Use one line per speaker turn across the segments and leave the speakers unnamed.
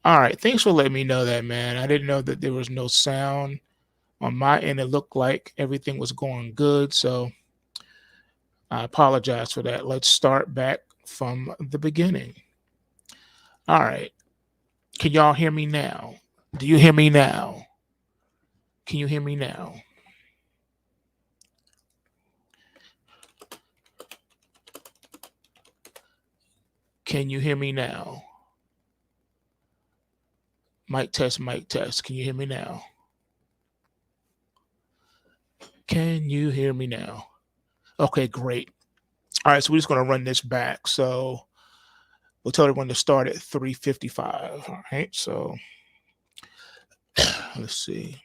All right. Thanks for letting me know that, man. I didn't know that there was no sound on my end. It looked like everything was going good. So I apologize for that. Let's start back from the beginning. All right. Can y'all hear me now? Do you hear me now? Can you hear me now? Can you hear me now? Mic test, mic test. Can you hear me now? Can you hear me now? Okay, great. All right, so we're just going to run this back. So we'll tell everyone to start at 3:55. All right, so let's see.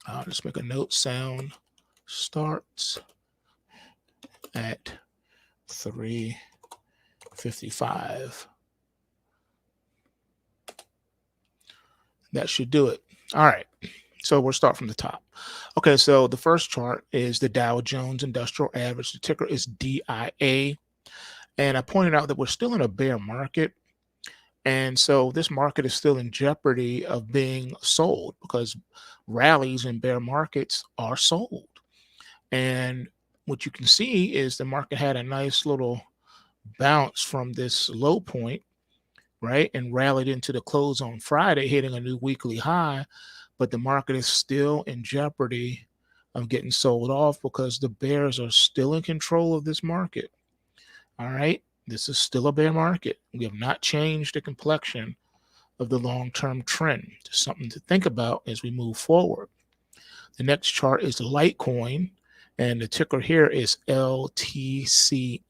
I'll just make a note. Sound starts at 3:55. That should do it. All right. So we'll start from the top. Okay, so the first chart is the Dow Jones Industrial Average. The ticker is DIA. And I pointed out that we're still in a bear market. And so this market is still in jeopardy of being sold because rallies in bear markets are sold. And what you can see is the market had a nice little bounce from this low point, right? And rallied into the close on Friday, hitting a new weekly high. But the market is still in jeopardy of getting sold off because the bears are still in control of this market. All right. This is still a bear market. We have not changed the complexion of the long-term trend. Just something to think about as we move forward. The next chart is the Litecoin, and the ticker here is LTCN.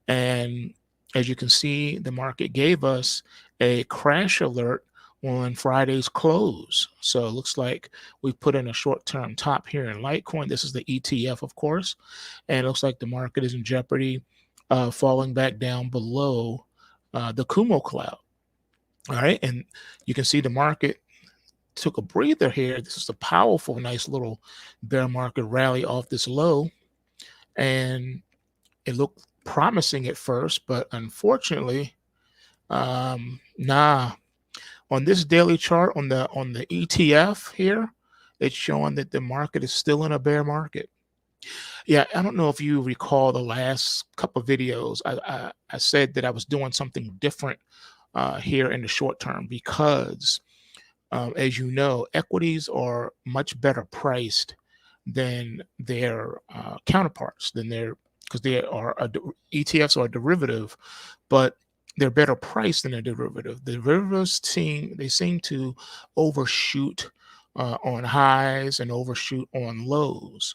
And as you can see, the market gave us a crash alert on Friday's close. So it looks like we put in a short-term top here in Litecoin. This is the ETF, of course. And it looks like the market is in jeopardy falling back down below the Kumo cloud. All right. And you can see the market took a breather here. This is a powerful, nice little bear market rally off this low. And it looked promising at first, but unfortunately, nah. On this daily chart on the ETF here, it's showing that the market is still in a bear market. Yeah, I don't know if you recall the last couple of videos. I said that I was doing something different here in the short term because, as you know, equities are much better priced than their counterparts, because they are ETFs are a derivative, but they're better priced than a derivative. The derivatives seem to overshoot on highs and overshoot on lows.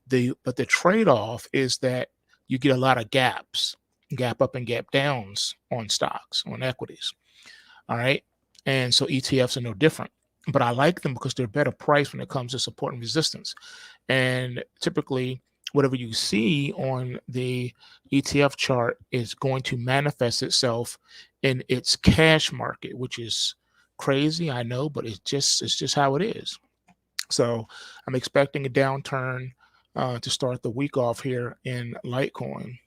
But the trade-off is that you get a lot of gaps, gap up and gap downs on stocks, on equities. All right. And so ETFs are no different. But I like them because they're better priced when it comes to support and resistance. And typically, whatever you see on the ETF chart is going to manifest itself in its cash market, which is crazy, I know, but it's just how it is. So I'm expecting a downturn to start the week off here in Litecoin.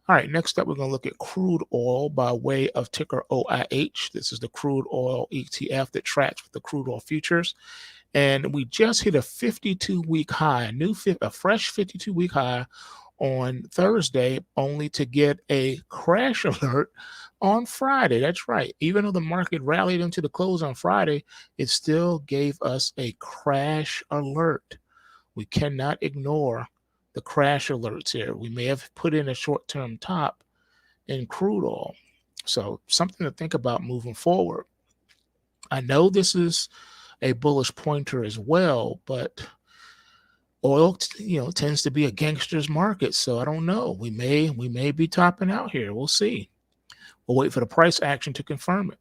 All right, next up, we're going to look at crude oil by way of ticker OIH. This is the crude oil ETF that tracks with the crude oil futures. And we just hit a 52-week high, a fresh 52-week high on Thursday, only to get a crash alert on Friday. That's right. Even though the market rallied into the close on Friday, it still gave us a crash alert. We cannot ignore the crash alerts here. We may have put in a short-term top in crude oil. So something to think about moving forward. I know this is a bullish pointer as well, but oil, tends to be a gangster's market. So I don't know. We may be topping out here. We'll see. We'll wait for the price action to confirm it.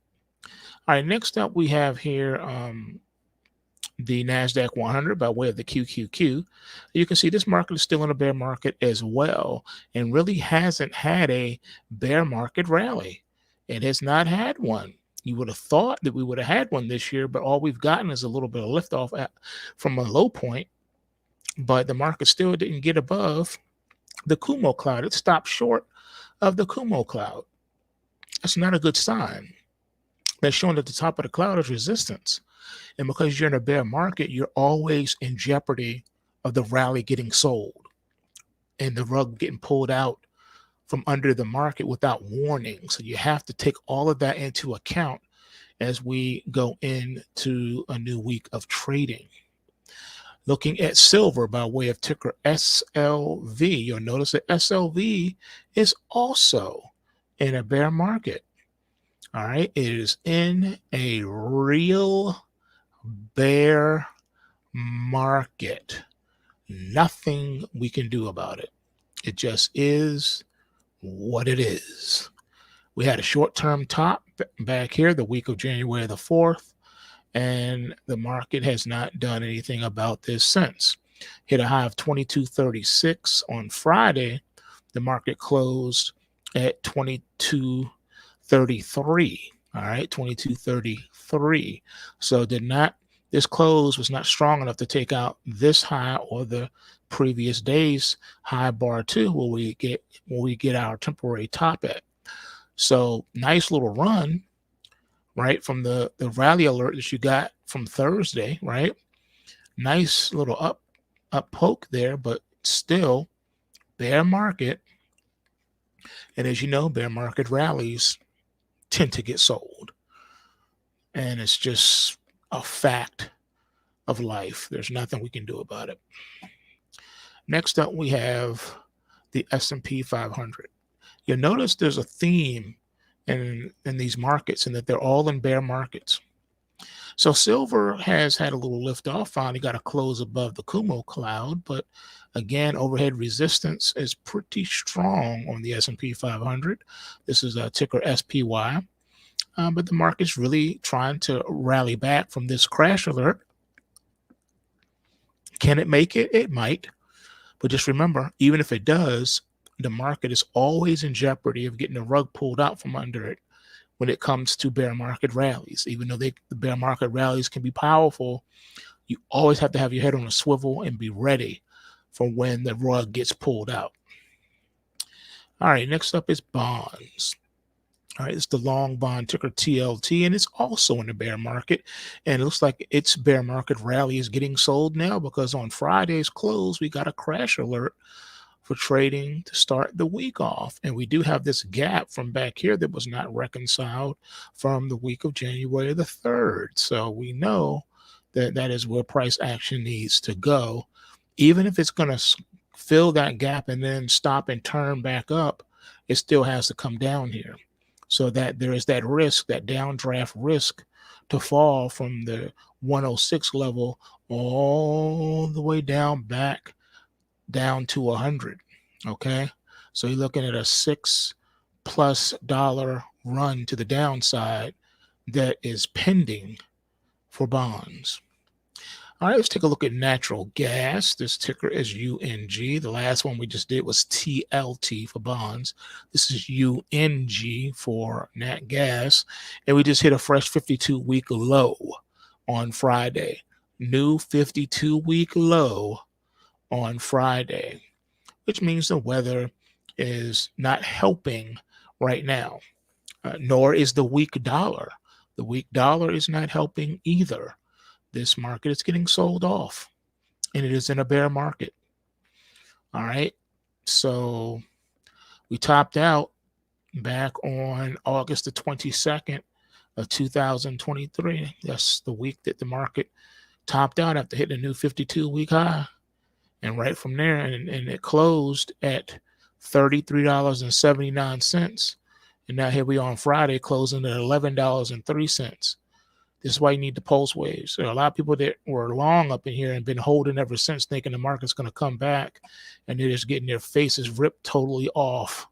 All right, next up we have here the NASDAQ 100 by way of the QQQ. You can see this market is still in a bear market as well and really hasn't had a bear market rally. It has not had one. You would have thought that we would have had one this year, but all we've gotten is a little bit of liftoff from a low point. But the market still didn't get above the Kumo cloud. It stopped short of the Kumo cloud. That's not a good sign. That's showing at the top of the cloud is resistance. And because you're in a bear market, you're always in jeopardy of the rally getting sold and the rug getting pulled out from under the market without warning. So you have to take all of that into account as we go into a new week of trading. Looking at silver by way of ticker SLV, you'll notice that SLV is also in a bear market. All right, it is in a real bear market. Nothing we can do about it. It just is what it is. We had a short-term top back here the week of January the 4th, and the market has not done anything about this since. Hit a high of 22.36 on Friday. The market closed at 22.33. All right, 22.33. So this close was not strong enough to take out this high or the previous day's high bar two where we get our temporary top at. So nice little run, right, from the rally alert that you got from Thursday, right? Nice little up poke there, but still bear market. And as you know, bear market rallies tend to get sold. And it's just a fact of life. There's nothing we can do about it. Next up, we have the S&P 500. You'll notice there's a theme in these markets and that they're all in bear markets. So silver has had a little lift off, finally got a close above the Kumo cloud, but again, overhead resistance is pretty strong on the S&P 500. This is a ticker SPY, but the market's really trying to rally back from this crash alert. Can it make it? It might, but just remember, even if it does, the market is always in jeopardy of getting the rug pulled out from under it when it comes to bear market rallies. Even though the bear market rallies can be powerful, you always have to have your head on a swivel and be ready for when the rug gets pulled out. All right, next up is bonds. All right, it's the long bond ticker TLT, and it's also in the bear market. And it looks like its bear market rally is getting sold now because on Friday's close, we got a crash alert for trading to start the week off. And we do have this gap from back here that was not reconciled from the week of January the 3rd. So we know that that is where price action needs to go. Even if it's going to fill that gap and then stop and turn back up, it still has to come down here. So that there is that risk, that downdraft risk to fall from the 106 level all the way down back down to 100. Okay, so you're looking at a $6+ run to the downside that is pending for bonds. All right, let's take a look at natural gas. This ticker is UNG. The last one we just did was TLT for bonds. This is UNG for nat gas, and we just hit a fresh 52-week low on Friday. New 52-week low on Friday, which means the weather is not helping right now, nor is the weak dollar. The weak dollar is not helping either. This market is getting sold off, and it is in a bear market. All right, so we topped out back on August the 22nd of 2023. That's the week that the market topped out after hitting a new 52-week high. And right from there, and it closed at $33.79. And now here we are on Friday, closing at $11.03. This is why you need the pulse waves. There are a lot of people that were long up in here and been holding ever since, thinking the market's going to come back, and they're just getting their faces ripped totally off.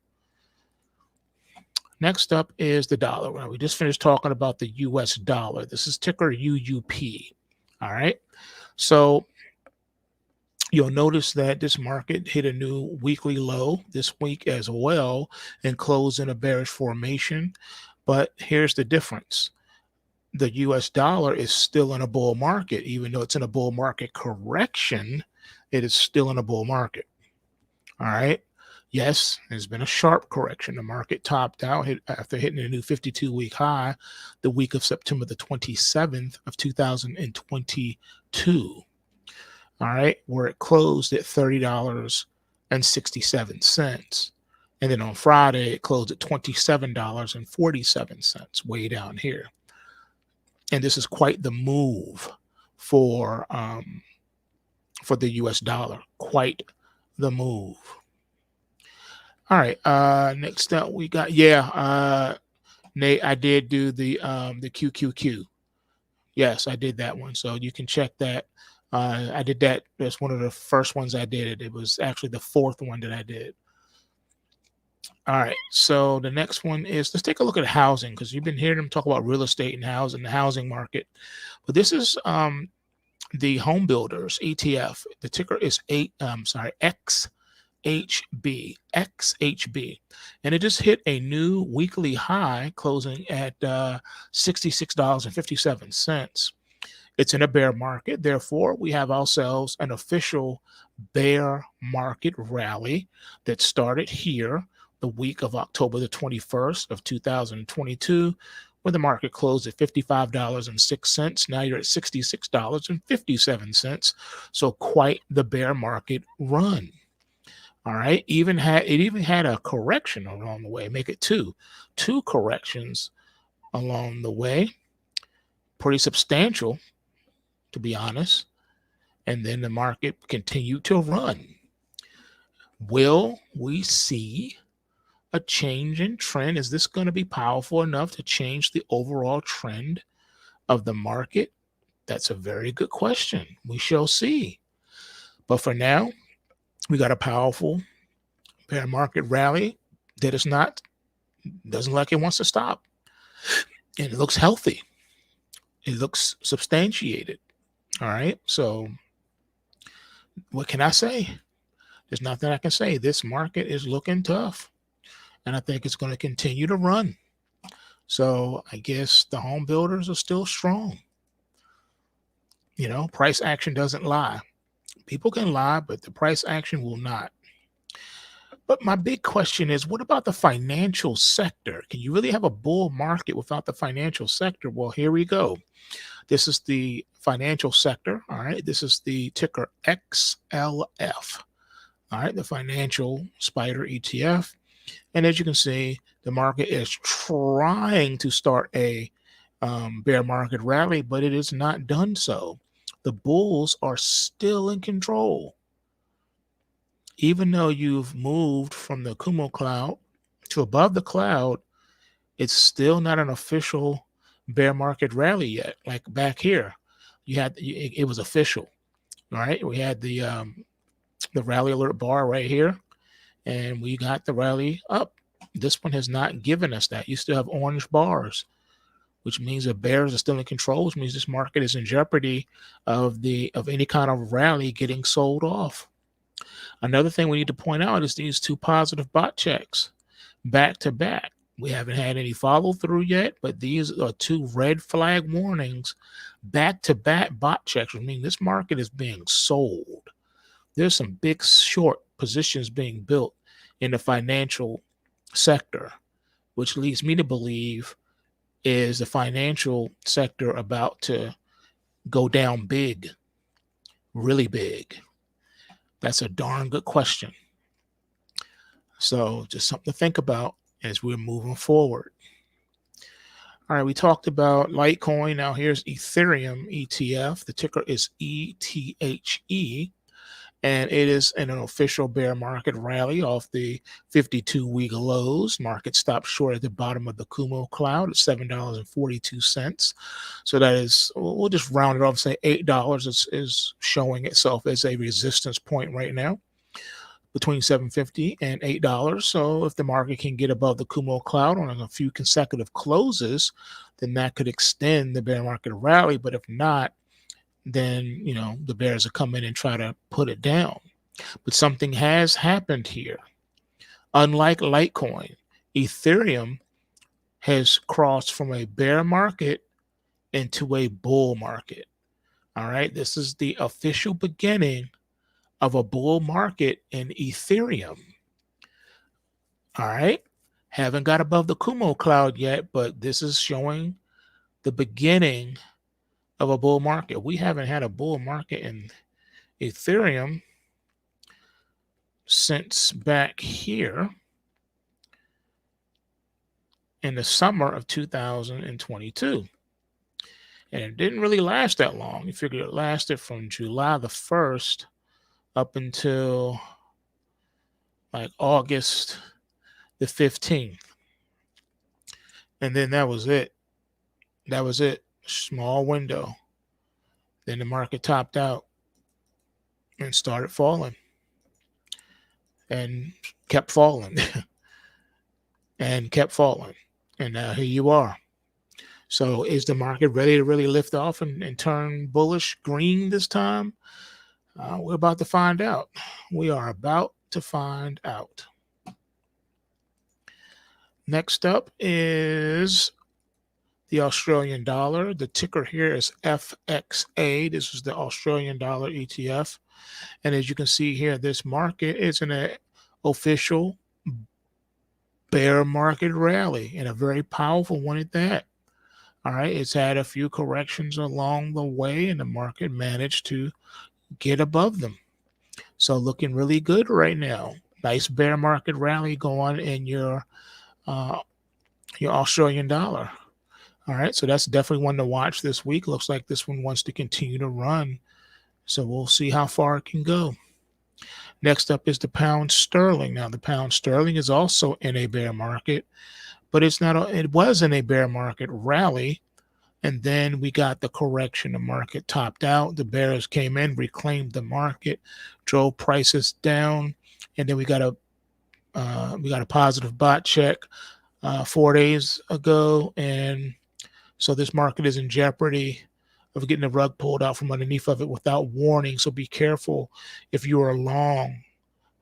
Next up is the dollar. Well, we just finished talking about the US dollar. This is ticker UUP. All right. So you'll notice that this market hit a new weekly low this week as well and closed in a bearish formation. But here's the difference. The US dollar is still in a bull market. Even though it's in a bull market correction, it is still in a bull market. All right. Yes, there's been a sharp correction. The market topped out after hitting a new 52-week high the week of September the 27th of 2022. All right, where it closed at $30.67. And then on Friday, it closed at $27.47, way down here. And this is quite the move for the US dollar. Quite the move. All right. Next up we got, Nate, I did do the QQQ. Yes, I did that one. So you can check that. I did that. That's one of the first ones I did. It was actually the fourth one that I did. All right. So the next one is, let's take a look at housing, because you've been hearing them talk about real estate and housing, the housing market. But this is the home builders ETF. The ticker is XHB, and it just hit a new weekly high, closing at $66.57. It's in a bear market. Therefore, we have ourselves an official bear market rally that started here the week of October the 21st of 2022, where the market closed at $55.06. Now you're at $66.57. So quite the bear market run. All right. It even had a correction along the way. Make it two corrections along the way. Pretty substantial, to be honest. And then the market continued to run. Will we see a change in trend? Is this going to be powerful enough to change the overall trend of the market? That's a very good question. We shall see. But for now, we got a powerful bear market rally that doesn't look like it wants to stop. And it looks healthy. It looks substantiated. All right. So what can I say? There's nothing I can say. This market is looking tough, and I think it's going to continue to run. So I guess the home builders are still strong. You know, price action doesn't lie. People can lie, but the price action will not. But my big question is, what about the financial sector? Can you really have a bull market without the financial sector? Well, here we go. This is the financial sector. All right. This is the ticker XLF. All right. The financial spider ETF. And as you can see, the market is trying to start a bear market rally, but it has not done so. The bulls are still in control. Even though you've moved from the Kumo cloud to above the cloud, it's still not an official bear market rally yet. Like back here, it was official. All right, we had the rally alert bar right here, and we got the rally up. This one has not given us that. You still have orange bars, which means the bears are still in control, which means this market is in jeopardy of any kind of rally getting sold off. Another thing we need to point out is these two positive bot checks back to back. We haven't had any follow through yet, but these are two red flag warnings back to back bot checks, which mean this market is being sold. There's some big short positions being built in the financial sector, which leads me to believe is the financial sector about to go down big, really big. That's a darn good question. So just something to think about as we're moving forward. All right, we talked about Litecoin. Now here's Ethereum ETF. The ticker is ETHE, and it is in an official bear market rally off the 52-week lows. Market stopped short at the bottom of the Kumo cloud at $7.42. So that is, we'll just round it off and say $8 is showing itself as a resistance point right now between $7.50 and $8. So if the market can get above the Kumo cloud on a few consecutive closes, then that could extend the bear market rally. But if not, then, you know, the bears will come in and try to put it down. But something has happened here. Unlike Litecoin, Ethereum has crossed from a bear market into a bull market. All right. This is the official beginning of a bull market in Ethereum. All right. Haven't got above the Kumo cloud yet, but this is showing the beginning of a bull market. We haven't had a bull market in Ethereum since back here in the summer of 2022. And it didn't really last that long. You figure it lasted from July the 1st up until like August the 15th. And then that was it. That was it. Small window. Then the market topped out and started falling and kept falling and kept falling. And now here you are. So is the market ready to really lift off and turn bullish green this time? We're about to find out. We are about to find out. Next up is the Australian dollar. The ticker here is FXA. This is the Australian dollar ETF. And as you can see here, this market is in an official bear market rally, and a very powerful one at that. All right, it's had a few corrections along the way, and the market managed to get above them. So looking really good right now. Nice bear market rally going in your Australian dollar. All right, so that's definitely one to watch this week. Looks like this one wants to continue to run. So we'll see how far it can go. Next up is the pound sterling. Now, the pound sterling is also in a bear market, but it's not. It was in a bear market rally, and then we got the correction. The market topped out. The bears came in, reclaimed the market, drove prices down, and then we got a positive bot check 4 days ago, and so this market is in jeopardy of getting the rug pulled out from underneath of it without warning. So be careful if you are long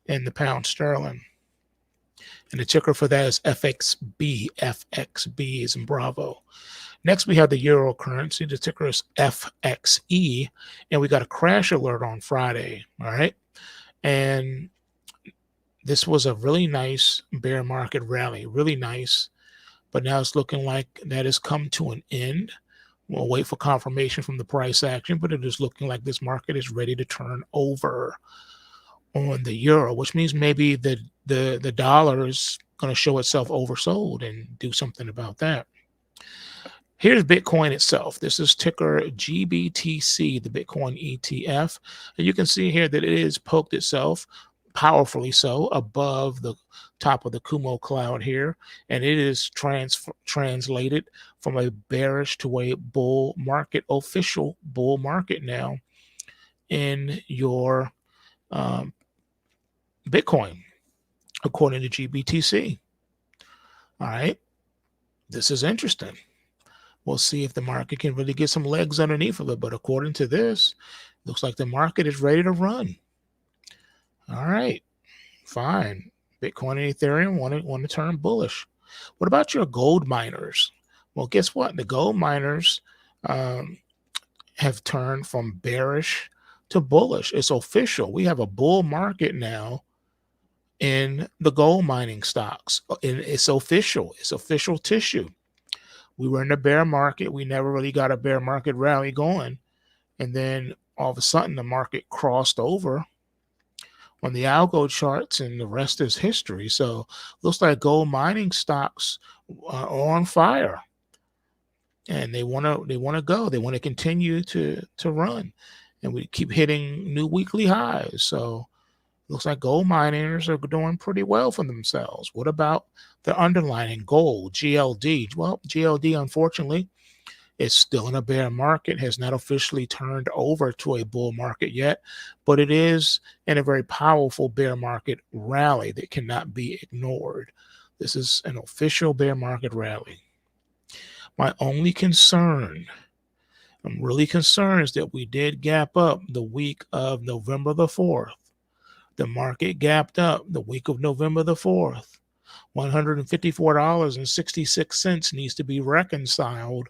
in the pound sterling. And the ticker for that is FXB. FXB is in Bravo. Next, we have the euro currency. The ticker is FXE. And we got a crash alert on Friday. All right. And this was a really nice bear market rally. Really nice. But now it's looking like that has come to an end. We'll wait for confirmation from the price action, but it is looking like this market is ready to turn over on the euro, which means maybe the dollar is going to show itself oversold and do something about that. Here's Bitcoin itself. This is ticker GBTC, the Bitcoin ETF. And you can see here that it is poked itself powerfully so above the top of the Kumo cloud here, and it is translated from a bearish to a bull market, official bull market now in your Bitcoin, according to GBTC. All right, this is interesting. We'll see if the market can really get some legs underneath of it, but according to this, looks like the market is ready to run. All right, fine. Bitcoin and Ethereum want to turn bullish. What about your gold miners? Well, guess what? The gold miners have turned from bearish to bullish. It's official. We have a bull market now in the gold mining stocks. It's official. It's official tissue. We were in a bear market. We never really got a bear market rally going. And then all of a sudden, the market crossed over on the algo charts, and the rest is history. So looks like gold mining stocks are on fire, and they want to go. They want to continue to run, and we keep hitting new weekly highs. So looks like gold miners are doing pretty well for themselves. What about the underlying gold, GLD? Well, GLD, unfortunately, is still in a bear market, has not officially turned over to a bull market yet, but it is in a very powerful bear market rally that cannot be ignored. This is an official bear market rally. My only concern, I'm really concerned, is that we did gap up the week of November the 4th. The market gapped up the week of November the 4th. $154.66 needs to be reconciled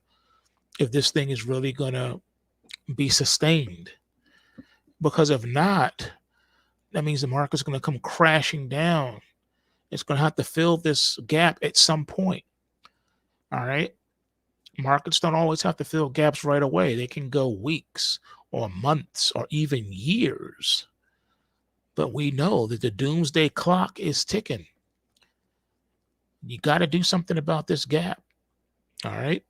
if this thing is really going to be sustained. Because if not, that means the market's going to come crashing down It's going to have to fill this gap at some point. All right. Markets don't always have to fill gaps right away. They can go weeks or months or even years. But we know that the doomsday clock is ticking. You got to do something about this gap. All right.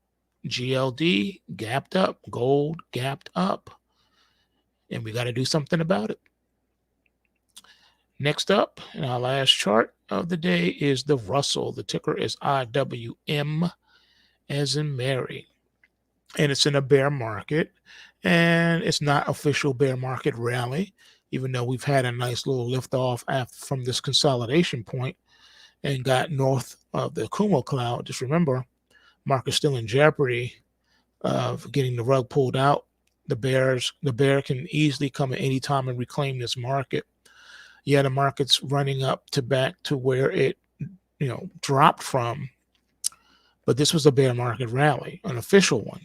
GLD gapped up, gold gapped up, and we got to do something about it. Next up, in our last chart of the day is the Russell. The ticker is IWM as in Mary. And it's in a bear market, and it's not official bear market rally, even though we've had a nice little lift off from this consolidation point and got north of the Kumo cloud. Just remember, market's still in jeopardy of getting the rug pulled out. The bear can easily come at any time and reclaim this market. Yeah, the market's running up to back to where it, dropped from, but this was a bear market rally, an official one.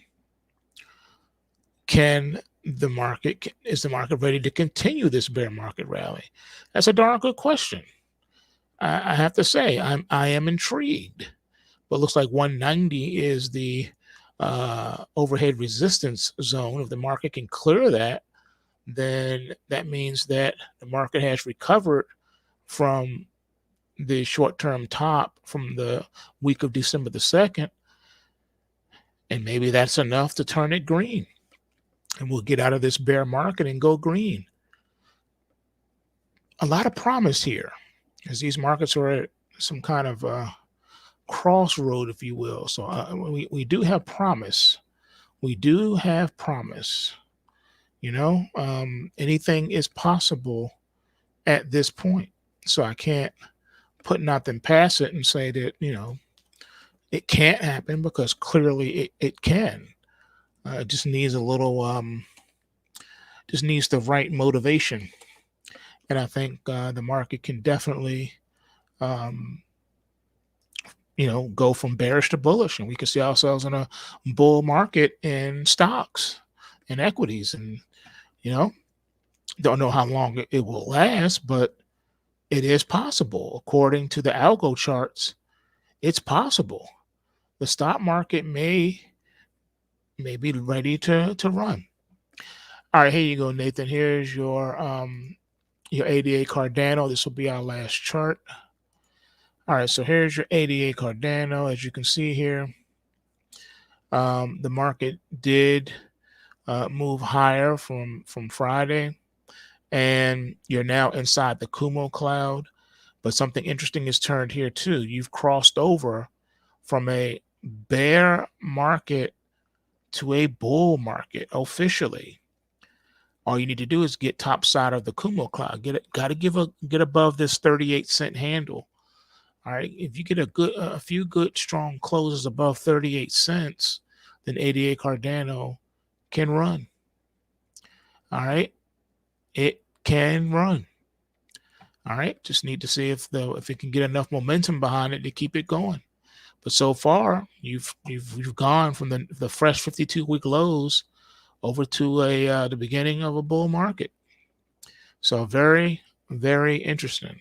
Is the market ready to continue this bear market rally? That's a darn good question. I have to say, I am intrigued, but it looks like 190 is the overhead resistance zone. If the market can clear that, then that means that the market has recovered from the short-term top from the week of December the 2nd, and maybe that's enough to turn it green, and we'll get out of this bear market and go green. A lot of promise here, as these markets are at some kind of crossroad, if you will. So we do have promise. We do have promise. Anything is possible at this point. So I can't put nothing past it and say that, it can't happen, because clearly it can. It just needs a little, just needs the right motivation. And I think the market can definitely, go from bearish to bullish. And we can see ourselves in a bull market in stocks and equities. And, don't know how long it will last, but it is possible. According to the algo charts, it's possible. The stock market may be ready to run. All right, here you go, Nathan. Here's your ADA Cardano. This will be our last chart. All right, so here's your ADA Cardano. As you can see here, the market did move higher from Friday, and you're now inside the Kumo cloud. But something interesting has turned here too. You've crossed over from a bear market to a bull market officially. All you need to do is get top side of the Kumo cloud. Got to get above this 38-cent handle. All right, if you get a few good strong closes above 38 cents, then ADA Cardano can run. All right, it can run. All right, just need to see if it can get enough momentum behind it to keep it going. But so far, you've gone from the fresh 52-week lows over to the beginning of a bull market. So very, very interesting.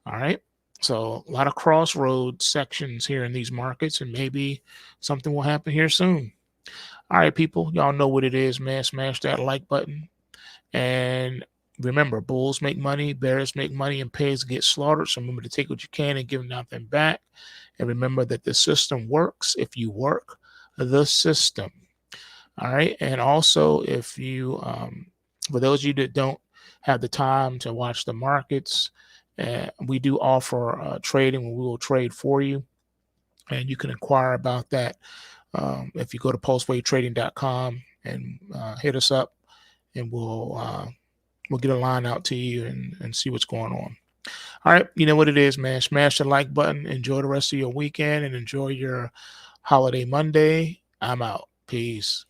All right. So a lot of crossroad sections here in these markets, and maybe something will happen here soon. All right, people, y'all know what it is, man. Smash that like button. And remember, bulls make money, bears make money, and pigs get slaughtered. So remember to take what you can and give nothing back. And remember that the system works if you work the system. All right. And also, if you, for those of you that don't have the time to watch the markets, we do offer trading where we will trade for you. And you can inquire about that if you go to PulseWaveTrading.com and hit us up, and we'll get a line out to you and see what's going on. All right, you know what it is, man. Smash the like button. Enjoy the rest of your weekend and enjoy your holiday Monday. I'm out. Peace.